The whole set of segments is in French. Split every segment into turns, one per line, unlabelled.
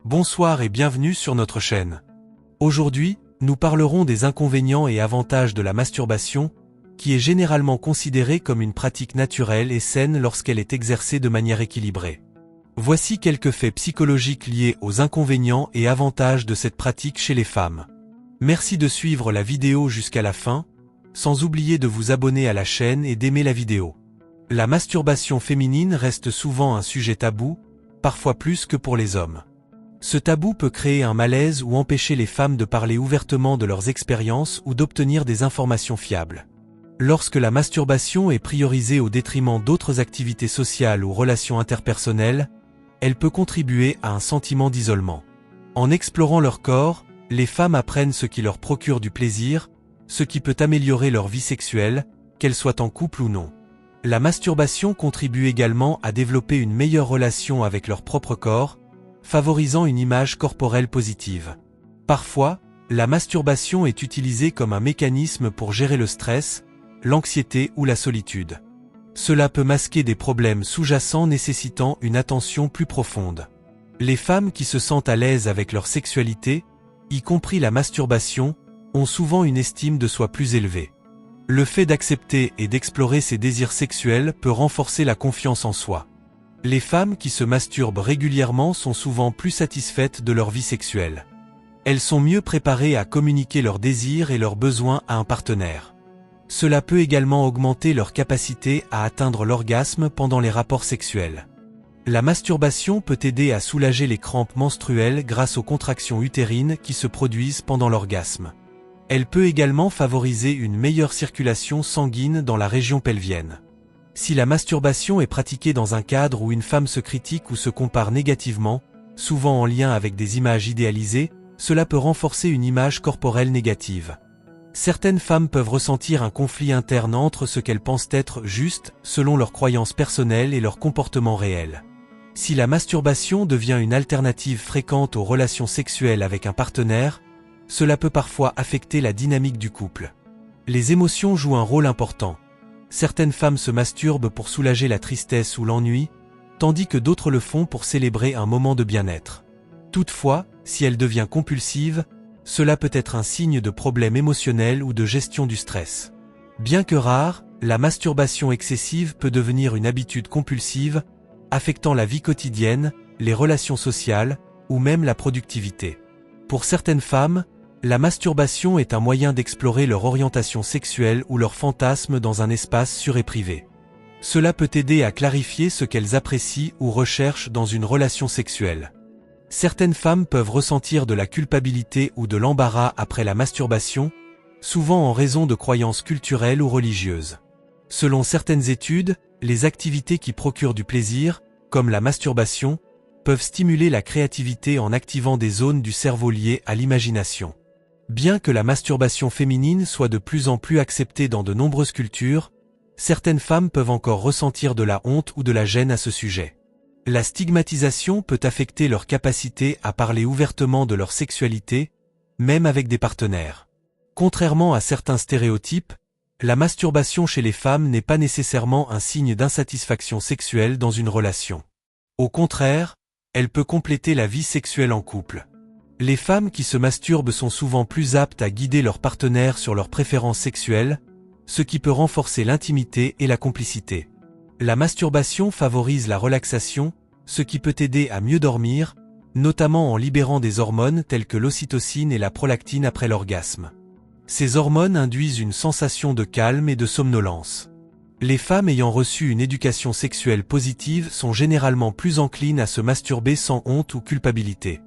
Bonsoir et bienvenue sur notre chaîne. Aujourd'hui, nous parlerons des inconvénients et avantages de la masturbation, qui est généralement considérée comme une pratique naturelle et saine lorsqu'elle est exercée de manière équilibrée. Voici quelques faits psychologiques liés aux inconvénients et avantages de cette pratique chez les femmes. Merci de suivre la vidéo jusqu'à la fin, sans oublier de vous abonner à la chaîne et d'aimer la vidéo. La masturbation féminine reste souvent un sujet tabou, parfois plus que pour les hommes. Ce tabou peut créer un malaise ou empêcher les femmes de parler ouvertement de leurs expériences ou d'obtenir des informations fiables. Lorsque la masturbation est priorisée au détriment d'autres activités sociales ou relations interpersonnelles, elle peut contribuer à un sentiment d'isolement. En explorant leur corps, les femmes apprennent ce qui leur procure du plaisir, ce qui peut améliorer leur vie sexuelle, qu'elle soit en couple ou non. La masturbation contribue également à développer une meilleure relation avec leur propre corps, favorisant une image corporelle positive. Parfois, la masturbation est utilisée comme un mécanisme pour gérer le stress, l'anxiété ou la solitude. Cela peut masquer des problèmes sous-jacents nécessitant une attention plus profonde. Les femmes qui se sentent à l'aise avec leur sexualité, y compris la masturbation, ont souvent une estime de soi plus élevée. Le fait d'accepter et d'explorer ses désirs sexuels peut renforcer la confiance en soi. Les femmes qui se masturbent régulièrement sont souvent plus satisfaites de leur vie sexuelle. Elles sont mieux préparées à communiquer leurs désirs et leurs besoins à un partenaire. Cela peut également augmenter leur capacité à atteindre l'orgasme pendant les rapports sexuels. La masturbation peut aider à soulager les crampes menstruelles grâce aux contractions utérines qui se produisent pendant l'orgasme. Elle peut également favoriser une meilleure circulation sanguine dans la région pelvienne. Si la masturbation est pratiquée dans un cadre où une femme se critique ou se compare négativement, souvent en lien avec des images idéalisées, cela peut renforcer une image corporelle négative. Certaines femmes peuvent ressentir un conflit interne entre ce qu'elles pensent être juste, selon leurs croyances personnelles et leur comportement réel. Si la masturbation devient une alternative fréquente aux relations sexuelles avec un partenaire, cela peut parfois affecter la dynamique du couple. Les émotions jouent un rôle important. Certaines femmes se masturbent pour soulager la tristesse ou l'ennui, tandis que d'autres le font pour célébrer un moment de bien-être. Toutefois, si elle devient compulsive, cela peut être un signe de problème émotionnel ou de gestion du stress. Bien que rare, la masturbation excessive peut devenir une habitude compulsive, affectant la vie quotidienne, les relations sociales, ou même la productivité. Pour certaines femmes, la masturbation est un moyen d'explorer leur orientation sexuelle ou leurs fantasmes dans un espace sûr et privé. Cela peut aider à clarifier ce qu'elles apprécient ou recherchent dans une relation sexuelle. Certaines femmes peuvent ressentir de la culpabilité ou de l'embarras après la masturbation, souvent en raison de croyances culturelles ou religieuses. Selon certaines études, les activités qui procurent du plaisir, comme la masturbation, peuvent stimuler la créativité en activant des zones du cerveau liées à l'imagination. Bien que la masturbation féminine soit de plus en plus acceptée dans de nombreuses cultures, certaines femmes peuvent encore ressentir de la honte ou de la gêne à ce sujet. La stigmatisation peut affecter leur capacité à parler ouvertement de leur sexualité, même avec des partenaires. Contrairement à certains stéréotypes, la masturbation chez les femmes n'est pas nécessairement un signe d'insatisfaction sexuelle dans une relation. Au contraire, elle peut compléter la vie sexuelle en couple. Les femmes qui se masturbent sont souvent plus aptes à guider leur partenaire sur leurs préférences sexuelles, ce qui peut renforcer l'intimité et la complicité. La masturbation favorise la relaxation, ce qui peut aider à mieux dormir, notamment en libérant des hormones telles que l'ocytocine et la prolactine après l'orgasme. Ces hormones induisent une sensation de calme et de somnolence. Les femmes ayant reçu une éducation sexuelle positive sont généralement plus enclines à se masturber sans honte ou culpabilité.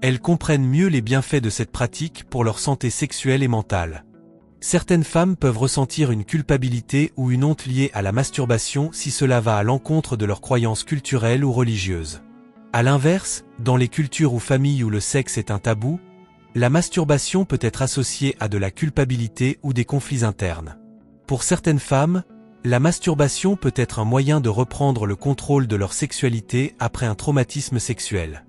Elles comprennent mieux les bienfaits de cette pratique pour leur santé sexuelle et mentale. Certaines femmes peuvent ressentir une culpabilité ou une honte liée à la masturbation si cela va à l'encontre de leurs croyances culturelles ou religieuses. À l'inverse, dans les cultures ou familles où le sexe est un tabou, la masturbation peut être associée à de la culpabilité ou des conflits internes. Pour certaines femmes, la masturbation peut être un moyen de reprendre le contrôle de leur sexualité après un traumatisme sexuel.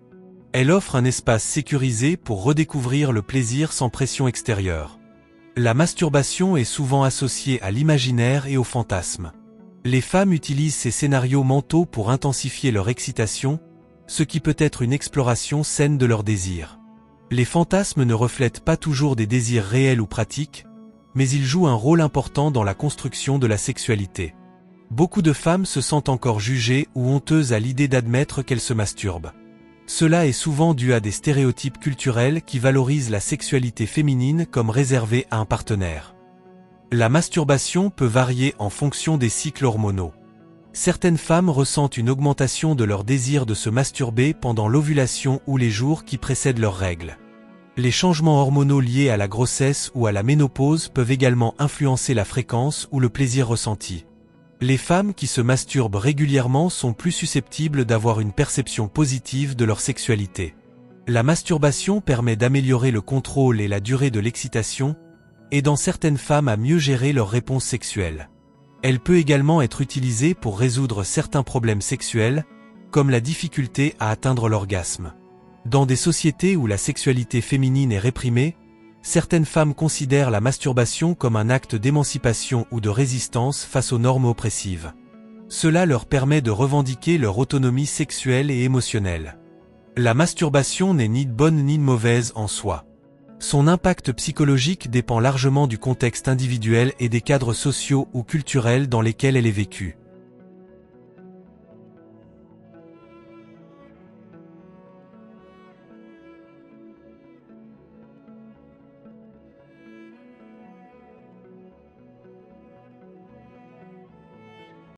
Elle offre un espace sécurisé pour redécouvrir le plaisir sans pression extérieure. La masturbation est souvent associée à l'imaginaire et au fantasme. Les femmes utilisent ces scénarios mentaux pour intensifier leur excitation, ce qui peut être une exploration saine de leurs désirs. Les fantasmes ne reflètent pas toujours des désirs réels ou pratiques, mais ils jouent un rôle important dans la construction de la sexualité. Beaucoup de femmes se sentent encore jugées ou honteuses à l'idée d'admettre qu'elles se masturbent. Cela est souvent dû à des stéréotypes culturels qui valorisent la sexualité féminine comme réservée à un partenaire. La masturbation peut varier en fonction des cycles hormonaux. Certaines femmes ressentent une augmentation de leur désir de se masturber pendant l'ovulation ou les jours qui précèdent leurs règles. Les changements hormonaux liés à la grossesse ou à la ménopause peuvent également influencer la fréquence ou le plaisir ressenti. Les femmes qui se masturbent régulièrement sont plus susceptibles d'avoir une perception positive de leur sexualité. La masturbation permet d'améliorer le contrôle et la durée de l'excitation, aidant certaines femmes à mieux gérer leurs réponses sexuelles. Elle peut également être utilisée pour résoudre certains problèmes sexuels, comme la difficulté à atteindre l'orgasme. Dans des sociétés où la sexualité féminine est réprimée, certaines femmes considèrent la masturbation comme un acte d'émancipation ou de résistance face aux normes oppressives. Cela leur permet de revendiquer leur autonomie sexuelle et émotionnelle. La masturbation n'est ni bonne ni mauvaise en soi. Son impact psychologique dépend largement du contexte individuel et des cadres sociaux ou culturels dans lesquels elle est vécue.